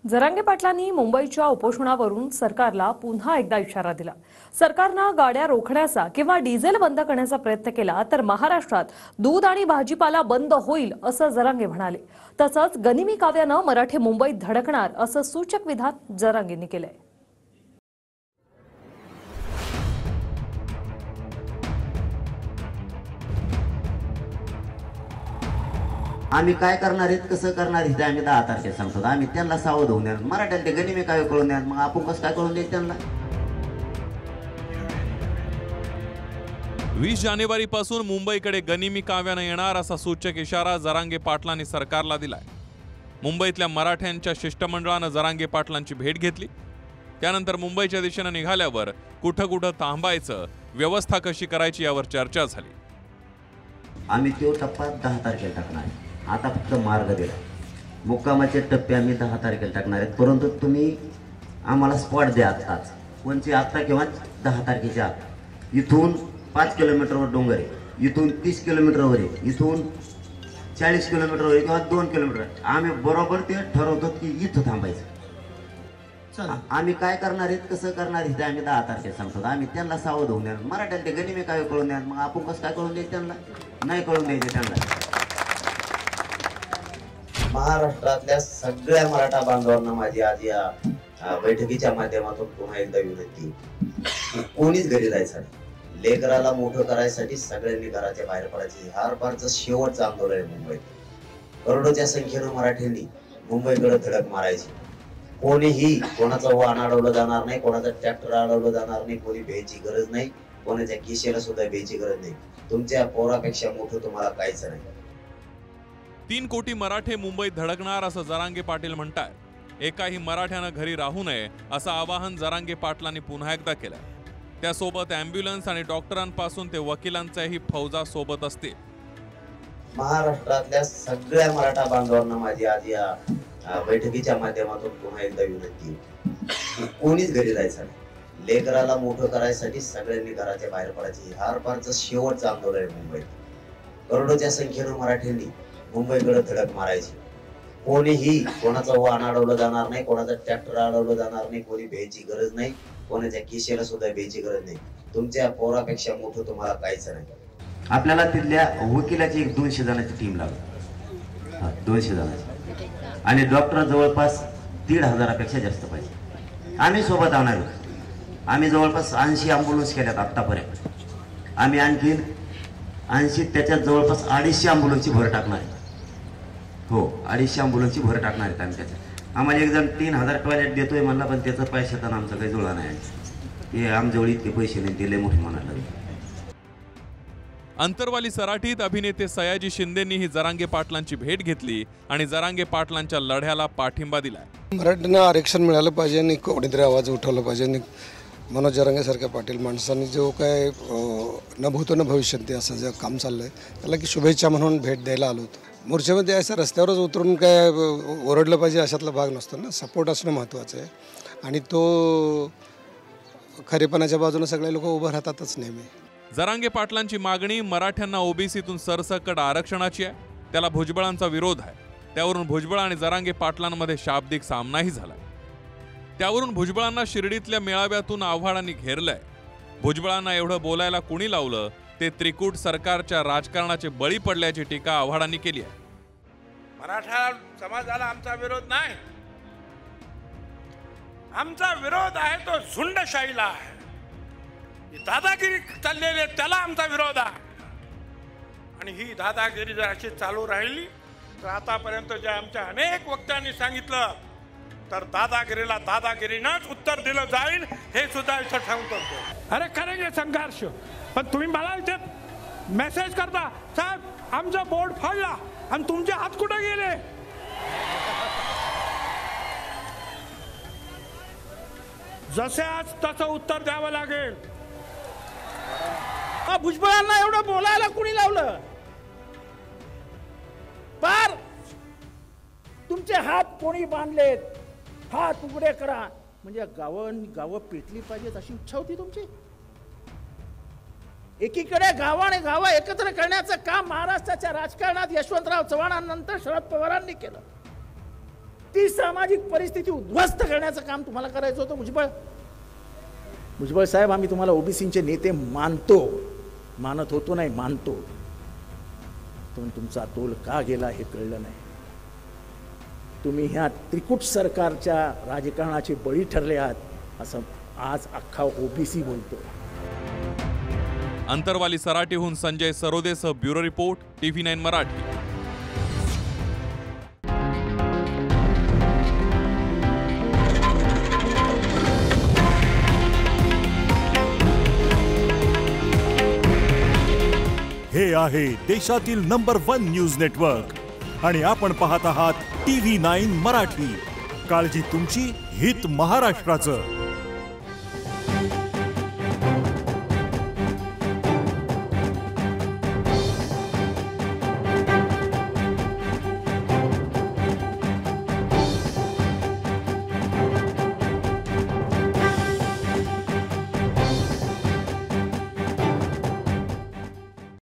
जरांगे पाटलांनी मुंबईच्या उपोषणावरून सरकारला पुन्हा एकदा इशारा दिला। सरकारनं गाड्या रोखण्याचा किंवा डिझेल बंद करण्याचा प्रयत्न केला तर महाराष्ट्रात दूध आणि भाजीपाला बंद होईल असं जरांगे म्हणाले। तसंच गनिमी काव्यानं मराठे मुंबईत धडकणार असं सूचक विधान जरांगेंनी केलंय। आम्ही काय करणार आहेत, कसं करणार आहे ते आम्ही 10 तारखेला सांगतो। आम्ही त्यांना सावध होऊन देणार, मराठ्याला ते गनिमी काय कळून देणार, मग आपण कसं काय कळून द्यायचं त्यांना। 20 जानेवारीपासून मुंबईकडे गनिमी काव्यानं येणार असा सूचक इशारा जरांगे पाटलांनी सरकारला दिलाय। मुंबईतल्या मराठ्यांच्या शिष्टमंडळानं जरांगे पाटलांची भेट घेतली। त्यानंतर मुंबईच्या दिशेनं निघाल्यावर कुठं थांबायचं, व्यवस्था कशी करायची यावर चर्चा झाली। आम्ही तो टप्पा 10 तारखेला टाकणार आहे। आता फक्त मार्ग दिला, मुक्कामाचे टप्पे आम्ही 10 तारखेला टाकणार आहेत, परंतु तुम्ही आम्हाला स्पॉट द्या आत्ताच, कोणचे आत्ता किंवा 10 तारखेच्या आत। इथून 5 किलोमीटरवर डोंगर आहे, इथून 30 किलोमीटरवर आहे, इथून 40 किलोमीटरवर आहे किंवा 2 किलोमीटर, आम्ही बरोबर ते ठरवतो की इथं थांबायचं। आम्ही काय करणार आहेत, कसं करणार आहे ते आम्ही 10 तारखेला सांगतो। आम्ही त्यांना सावध होऊन देणार, मराठ्याला ते गनिमी काय कळून देणार, मग आपण कसं काय कळून द्यायचं त्यांना, नाही कळून द्यायचं त्यांना। महाराष्ट्रातल्या सगळ्या मराठा बांधवांना माझी आज या बैठकीच्या माध्यमातून पुन्हा एकदा विनंती, कोणीच घरी जायचं नाही। लेकराला मोठं करायसाठी सगळ्यांनी घराच्या बाहेर पडायचे। हारपारचं शेवटचं आंदोलन आहे मुंबईत। करोडोच्या संख्येनं मराठ्यांनी मुंबईकडे धडक मारायची। कोणीही कोणाचं वाहन अडवलं जाणार नाही, कोणाचं ट्रॅक्टर अडवलं जाणार नाही, कोणी भ्यायची गरज नाही, कोणाच्या किशेला सुद्धा भ्यायची गरज नाही। तुमच्या पोरापेक्षा मोठं तुम्हाला काहीच नाही। 3 कोटी मराठे मुंबईत धडकणार असं जरांगे पाटील म्हणतात। एकाही मराठ्यानं घरी राहू नये असं आवाहन जरांगे पाटलांनी पुन्हा एकदा केलं। त्यासोबत अँब्युलन्स आणि डॉक्टरांपासून ते वकिलांच्याही फौजा सोबत असतील। महाराष्ट्रातल्या सगळ्या मराठा बांधवांना माझी आज या बैठकीच्या माध्यमातून पुन्हा एकदा विनंती, कोणीच घरी जायचं नाही। लेकराला मोठं करायसाठी सगळ्यांनी घराच्या बाहेर पडायचे। हारपारचं शेवटचं आंदोलन आहे मुंबईत। करोडोच्या संख्येनं मराठ्यांनी मुंबईकडे धडक मारायची। कोणीही कोणाचं वाहन अडवलं जाणार नाही, कोणाचं ट्रॅक्टर अडवलं जाणार नाही, कोणी भ्यायची गरज नाही, कोणाच्या किशेला सुद्धा भ्यायची गरज नाही। तुमच्या पोरापेक्षा मोठं तुम्हाला काहीच नाही। आपल्याला तिथल्या वकिलाची 200 जणांची टीम लागली, 200 जणांची, आणि डॉक्टर जवळपास 1,500पेक्षा जास्त पाहिजे। आम्ही सोबत आणणार आहोत। आम्ही जवळपास 80 अँब्युलन्स केल्यात आतापर्यंत। आम्ही आणखी 80, त्याच्यात जवळपास 250 अँब्युलन्सची भर टाकणार आहे। हो, 250 अँब्युलन्सची भर टाकणार आहेत आम्ही त्याच्यात। आम्हाला एक जण 3,000 टॉयलेट देतोय म्हणला, पण त्याचा पैशाचा आमचा काही जुळा नाही। हे आमजवळ इतके पैसे नाही, दिले मोठे म्हणाला। अंतरवाली सराटीत अभिनेते सयाजी शिंदेंनीही जरांगे पाटलांची भेट घेतली आणि जरांगे पाटलांच्या लढ्याला पाठिंबा दिलाय। मराठ्यांना आरक्षण मिळालं पाहिजे आणि कोणीतरी आवाज उठवला पाहिजे आणि मनोज जरांगेसारख्या पाटील माणसांनी जो काय न भूतो न भविष्यंती असं जे काम चाललंय त्याला की शुभेच्छा म्हणून भेट द्यायला आलो होतो। मोर्चामध्ये असं रस्त्यावरच उतरून काय ओरडलं पाहिजे अशातला भाग नसतो ना, सपोर्ट असणं महत्त्वाचं आहे आणि तो खरेपणाच्या बाजूने सगळे लोक उभं राहतातच नेहमी। जरांगे पाटलांची मागणी मराठ्यांना ओबीसीतून सरसकट आरक्षणाची आहे, त्याला भुजबळांचा विरोध आहे। त्यावरून भुजबळ आणि जरांगे पाटलांमध्ये शाब्दिक सामनाही झाला। त्यावरून भुजबळांना शिर्डीतल्या मेळाव्यातून आव्हाडांनी घेरलंय। भुजबळांना एवढं बोलायला कुणी लावलं, ते त्रिकूट सरकारच्या राजकारणाचे बळी पडल्याची टीका आव्हाडांनी केली आहे। मराठा समाजाला आमचा विरोध नाही, आमचा विरोध आहे तो झुंडशाहीला आहे। दादागिरी चाललेली त्याला आमचा विरोध आहे आणि ही दादागिरी जर अशी चालू राहिली तर आतापर्यंत जे आमच्या अनेक वक्त्यांनी सांगितलं तर दादागिरीला दादागिरीनंच उत्तर दिलं जाईल हे सुद्धा इथं सांगतो। अरे करेंगे संघर्ष, पण तुम्ही मला इथे मेसेज करता साहेब आमचा बोर्ड फाडला आणि तुमचे हात कुठे गेले। जसे आज तसं उत्तर द्यावं लागेल। भुजबळांना एवढं बोलायला कुणी लावलं, पार तुमचे हात कोणी बांधलेत, हात उघडे करा, म्हणजे गावं पेटली पाहिजेत अशी इच्छा होती तुमची। एकीकडे गावाने गावं एकत्र करण्याचं काम महाराष्ट्राच्या राजकारणात यशवंतराव चव्हाणांनंतर शरद पवारांनी केलं। ती सामाजिक परिस्थिती उद्ध्वस्त करण्याचं काम तुम्हाला करायचं होतं. भुजबळ साहेब, आम्ही तुम्हाला ओबीसीचे नेते मानत होतो नाही, मानतो, पण तुमचा तोल का गेला हे कळलं नाही. तुम्ही ह्या त्रिकूट सरकारच्या राजकारणाचे बळी ठरले आहात असं आज अख्खा ओबीसी बोलतो. अंतरवाली सराटीहून संजय सरोदेसह ब्युरो रिपोर्ट, TV9 मराठी. हे आहे देशातील नंबर 1 न्यूज नेटवर्क आणि आपण पाहत आहात TV9 मराठी. काळजी तुमची, हित महाराष्ट्राचं.